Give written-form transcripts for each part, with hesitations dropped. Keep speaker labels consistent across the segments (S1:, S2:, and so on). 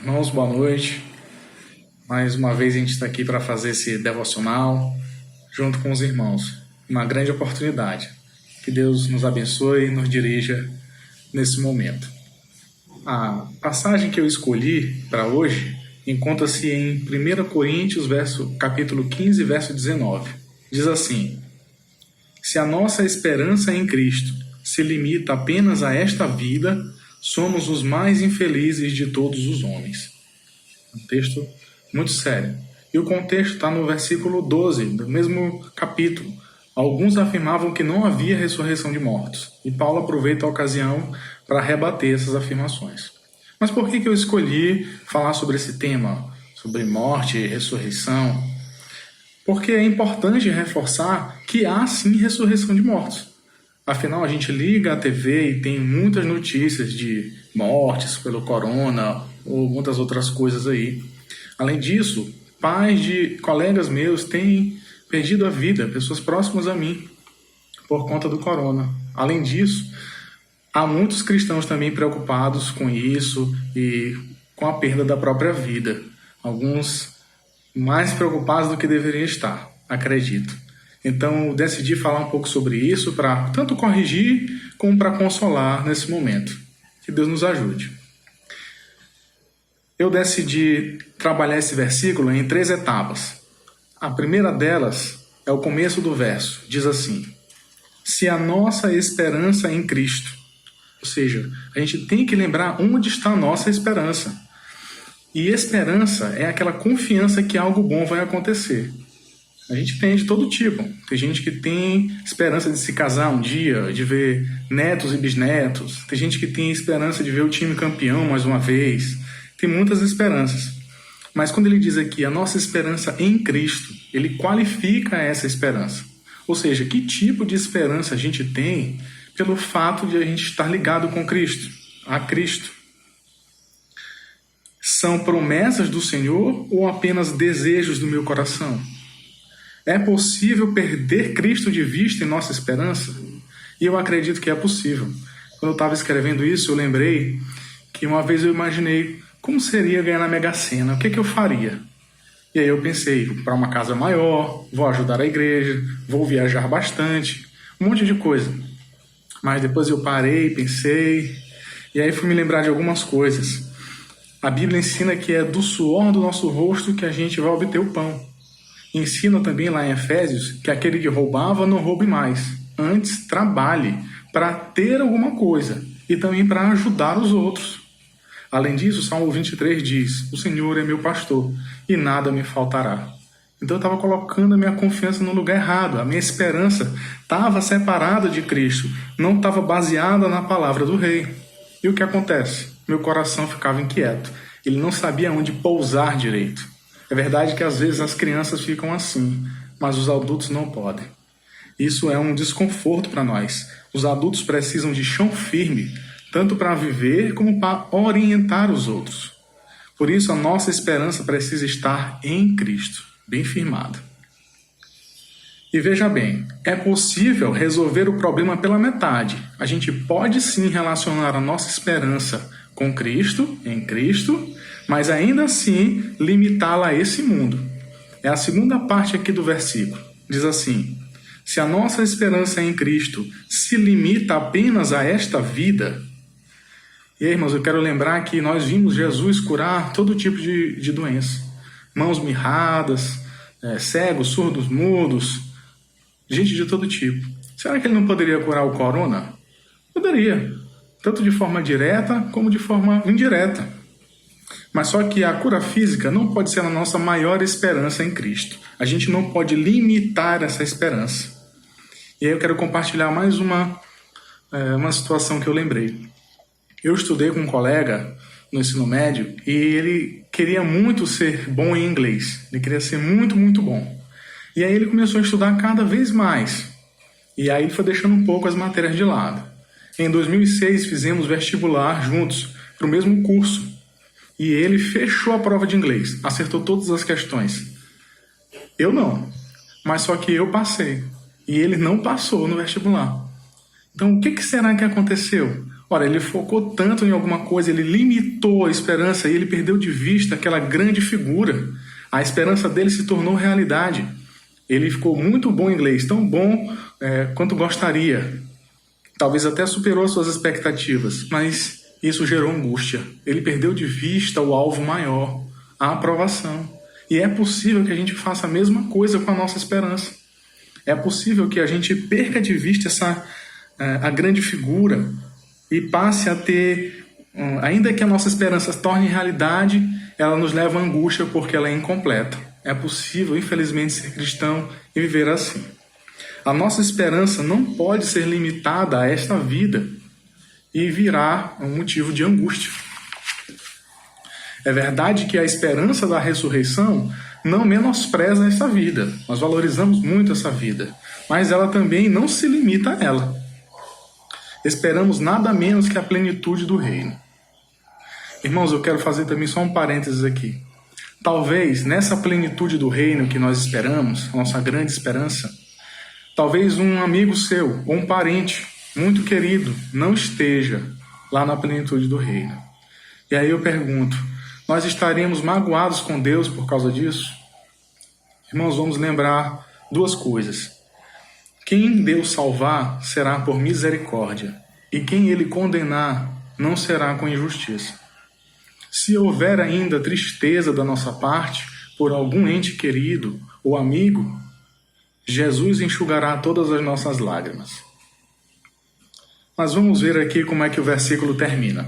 S1: Irmãos, boa noite. Mais uma vez a gente está aqui para fazer esse devocional junto com os irmãos. Uma grande oportunidade. Que Deus nos abençoe e nos dirija nesse momento. A passagem que eu escolhi para hoje encontra-se em 1 Coríntios, capítulo 15, verso 19. Diz assim: se a nossa esperança em Cristo se limita apenas a esta vida, somos os mais infelizes de todos os homens. Um texto muito sério. E o contexto está no versículo 12 do mesmo capítulo. Alguns afirmavam que não havia ressurreição de mortos. E Paulo aproveita a ocasião para rebater essas afirmações. Mas por que eu escolhi falar sobre esse tema? Sobre morte e ressurreição? Porque é importante reforçar que há sim ressurreição de mortos. Afinal, a gente liga a TV e tem muitas notícias de mortes pelo corona ou muitas outras coisas aí. Além disso, pais de colegas meus têm perdido a vida, pessoas próximas a mim, por conta do corona. Além disso, há muitos cristãos também preocupados com isso e com a perda da própria vida. Alguns mais preocupados do que deveriam estar, acredito. Então, decidi falar um pouco sobre isso para tanto corrigir como para consolar nesse momento. Que Deus nos ajude. Eu decidi trabalhar esse versículo em 3 etapas. A primeira delas é o começo do verso. Diz assim: se a nossa esperança é em Cristo. Ou seja, a gente tem que lembrar onde está a nossa esperança. E esperança é aquela confiança que algo bom vai acontecer. A gente tem de todo tipo. Tem gente que tem esperança de se casar um dia, de ver netos e bisnetos. Tem gente que tem esperança de ver o time campeão mais uma vez. Tem muitas esperanças. Mas quando ele diz aqui a nossa esperança em Cristo, ele qualifica essa esperança. Ou seja, que tipo de esperança a gente tem pelo fato de a gente estar ligado com Cristo, a Cristo. São promessas do Senhor ou apenas desejos do meu coração? É possível perder Cristo de vista em nossa esperança? E eu acredito que é possível. Quando eu estava escrevendo isso, eu lembrei que uma vez eu imaginei como seria ganhar na Mega Sena, o que eu faria? E aí eu pensei, vou para uma casa maior, vou ajudar a igreja, vou viajar bastante, um monte de coisa. Mas depois eu parei, pensei, e aí fui me lembrar de algumas coisas. A Bíblia ensina que é do suor do nosso rosto que a gente vai obter o pão. Ensina também lá em Efésios que aquele que roubava não roube mais. Antes, trabalhe para ter alguma coisa e também para ajudar os outros. Além disso, o Salmo 23 diz: o Senhor é meu pastor e nada me faltará. Então eu estava colocando a minha confiança no lugar errado. A minha esperança estava separada de Cristo, não estava baseada na palavra do rei. E o que acontece? Meu coração ficava inquieto. Ele não sabia onde pousar direito. É verdade que às vezes as crianças ficam assim, mas os adultos não podem. Isso é um desconforto para nós. Os adultos precisam de chão firme, tanto para viver como para orientar os outros. Por isso a nossa esperança precisa estar em Cristo, bem firmada. E veja bem, é possível resolver o problema pela metade. A gente pode sim relacionar a nossa esperança com Cristo, em Cristo, mas ainda assim limitá-la a esse mundo. É a segunda parte aqui do versículo. Diz assim: se a nossa esperança em Cristo se limita apenas a esta vida. E aí, irmãos, eu quero lembrar que nós vimos Jesus curar todo tipo de doença. Mãos mirradas, cegos, surdos, mudos, gente de todo tipo. Será que ele não poderia curar o corona? Poderia, tanto de forma direta como de forma indireta. Mas só que a cura física não pode ser a nossa maior esperança em Cristo. A gente não pode limitar essa esperança. E aí eu quero compartilhar mais uma situação que eu lembrei. Eu estudei com um colega no ensino médio e ele queria muito ser bom em inglês. Ele queria ser muito, muito bom. E aí ele começou a estudar cada vez mais. E aí ele foi deixando um pouco as matérias de lado. Em 2006 fizemos vestibular juntos para o mesmo curso. E ele fechou a prova de inglês, acertou todas as questões. Eu não, mas só que eu passei. E ele não passou no vestibular. Então o que será que aconteceu? Ora, ele focou tanto em alguma coisa, ele limitou a esperança e ele perdeu de vista aquela grande figura. A esperança dele se tornou realidade. Ele ficou muito bom em inglês, tão bom quanto gostaria. Talvez até superou as suas expectativas, mas isso gerou angústia. Ele perdeu de vista o alvo maior, a aprovação. E é possível que a gente faça a mesma coisa com a nossa esperança. É possível que a gente perca de vista a grande figura e passe a ter, ainda que a nossa esperança se torne realidade, ela nos leva à angústia porque ela é incompleta. É possível, infelizmente, ser cristão e viver assim. A nossa esperança não pode ser limitada a esta vida e virar um motivo de angústia. É verdade que a esperança da ressurreição não menospreza essa vida. Nós valorizamos muito essa vida, mas ela também não se limita a ela. Esperamos nada menos que a plenitude do reino. Irmãos, eu quero fazer também só um parênteses aqui. Talvez nessa plenitude do reino que nós esperamos, a nossa grande esperança, talvez um amigo seu ou um parente muito querido não esteja lá na plenitude do reino. E aí eu pergunto, nós estaríamos magoados com Deus por causa disso? Irmãos, vamos lembrar duas coisas. Quem Deus salvar será por misericórdia, e quem Ele condenar não será com injustiça. Se houver ainda tristeza da nossa parte por algum ente querido ou amigo, Jesus enxugará todas as nossas lágrimas. Mas vamos ver aqui como é que o versículo termina.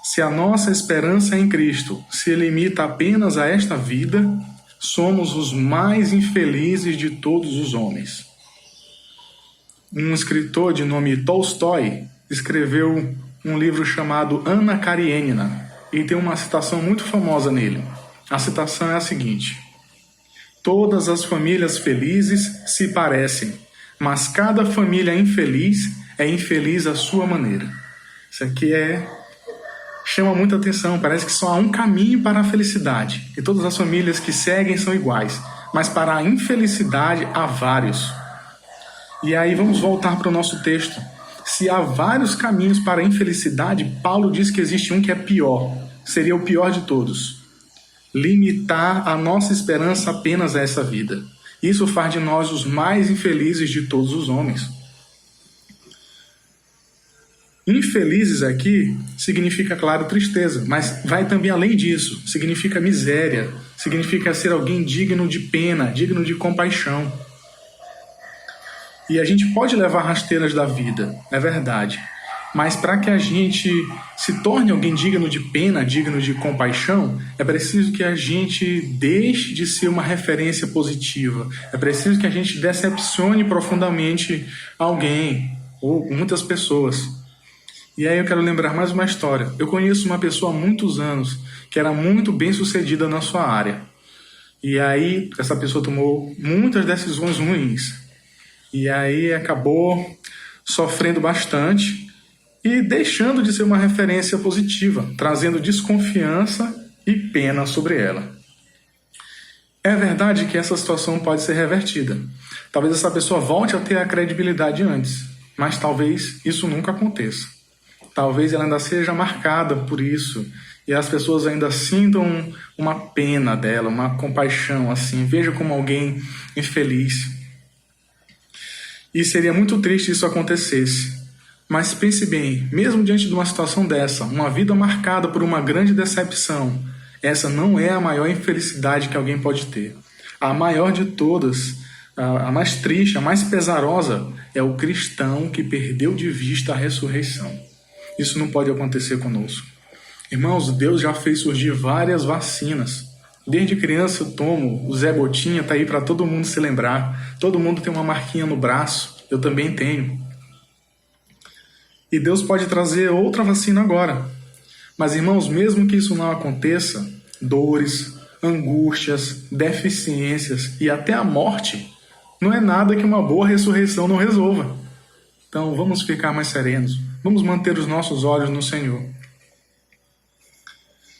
S1: Se a nossa esperança em Cristo se limita apenas a esta vida, somos os mais infelizes de todos os homens. Um escritor de nome Tolstói escreveu um livro chamado Anna Karenina e tem uma citação muito famosa nele. A citação é a seguinte: todas as famílias felizes se parecem, mas cada família infeliz é infeliz à sua maneira. Isso aqui chama muita atenção. Parece que só há um caminho para a felicidade e todas as famílias que seguem são iguais, mas para a infelicidade há vários. E aí vamos voltar para o nosso texto. Se há vários caminhos para a infelicidade, Paulo diz que existe um que é pior, seria o pior de todos. Limitar a nossa esperança apenas a essa vida. Isso faz de nós os mais infelizes de todos os homens. Infelizes aqui significa, claro, tristeza, mas vai também além disso. Significa miséria, significa ser alguém digno de pena, digno de compaixão. E a gente pode levar rasteiras da vida, é verdade. Mas para que a gente se torne alguém digno de pena, digno de compaixão, é preciso que a gente deixe de ser uma referência positiva. É preciso que a gente decepcione profundamente alguém ou muitas pessoas. E aí eu quero lembrar mais uma história. Eu conheço uma pessoa há muitos anos que era muito bem sucedida na sua área. E aí essa pessoa tomou muitas decisões ruins. E aí acabou sofrendo bastante e deixando de ser uma referência positiva, trazendo desconfiança e pena sobre ela. É verdade que essa situação pode ser revertida. Talvez essa pessoa volte a ter a credibilidade antes, mas talvez isso nunca aconteça. Talvez ela ainda seja marcada por isso e as pessoas ainda sintam uma pena dela, uma compaixão, assim, veja como alguém infeliz. E seria muito triste isso acontecesse. Mas pense bem, mesmo diante de uma situação dessa, uma vida marcada por uma grande decepção, essa não é a maior infelicidade que alguém pode ter. A maior de todas, a mais triste, a mais pesarosa, é o cristão que perdeu de vista a ressurreição. Isso não pode acontecer conosco. Irmãos, Deus já fez surgir várias vacinas. Desde criança eu tomo, o Zé Gotinha está aí para todo mundo se lembrar. Todo mundo tem uma marquinha no braço, eu também tenho. E Deus pode trazer outra vacina agora. Mas, irmãos, mesmo que isso não aconteça, dores, angústias, deficiências e até a morte, não é nada que uma boa ressurreição não resolva. Então, vamos ficar mais serenos. Vamos manter os nossos olhos no Senhor.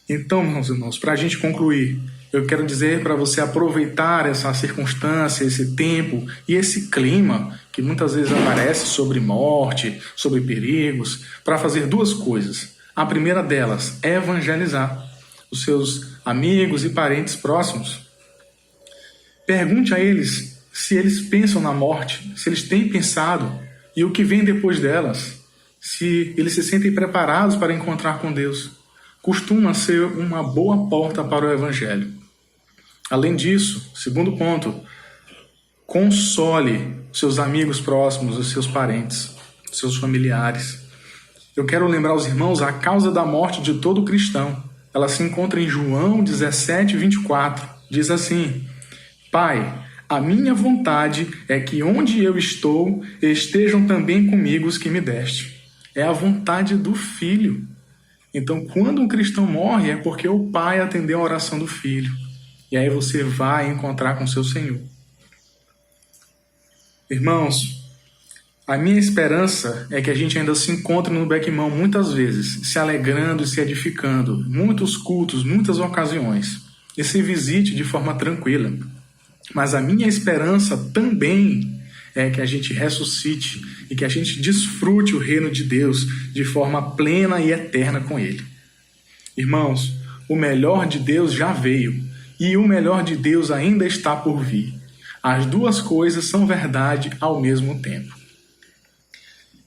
S1: Então, meus irmãos, para a gente concluir, eu quero dizer para você aproveitar essa circunstância, esse tempo e esse clima que muitas vezes aparece sobre morte, sobre perigos, para fazer duas coisas. A primeira delas é evangelizar os seus amigos e parentes próximos. Pergunte a eles se eles pensam na morte, se eles têm pensado e o que vem depois delas, se eles se sentem preparados para encontrar com Deus. Costuma ser uma boa porta para o evangelho. Além disso, segundo ponto, console seus amigos próximos, os seus parentes, seus familiares. Eu quero lembrar aos irmãos a causa da morte de todo cristão. Ela se encontra em João 17, 24. Diz assim: Pai, a minha vontade é que onde eu estou, estejam também comigo os que me deste. É a vontade do Filho. Então, quando um cristão morre, é porque o Pai atendeu a oração do Filho. E aí você vai encontrar com seu Senhor. Irmãos, a minha esperança é que a gente ainda se encontre no Beckmão muitas vezes, se alegrando e se edificando, muitos cultos, muitas ocasiões, e se visite de forma tranquila. Mas a minha esperança também é que a gente ressuscite e que a gente desfrute o reino de Deus de forma plena e eterna com Ele. Irmãos, o melhor de Deus já veio e o melhor de Deus ainda está por vir. As duas coisas são verdade ao mesmo tempo.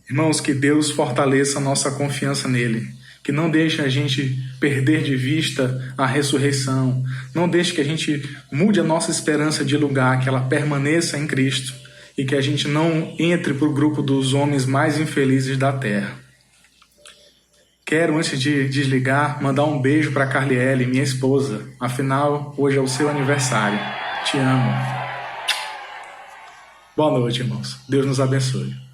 S1: Irmãos, que Deus fortaleça a nossa confiança nele, que não deixe a gente perder de vista a ressurreição, não deixe que a gente mude a nossa esperança de lugar, que ela permaneça em Cristo e que a gente não entre para o grupo dos homens mais infelizes da terra. Quero, antes de desligar, mandar um beijo para Carliele, minha esposa. Afinal, hoje é o seu aniversário. Te amo. Boa noite, irmãos. Deus nos abençoe.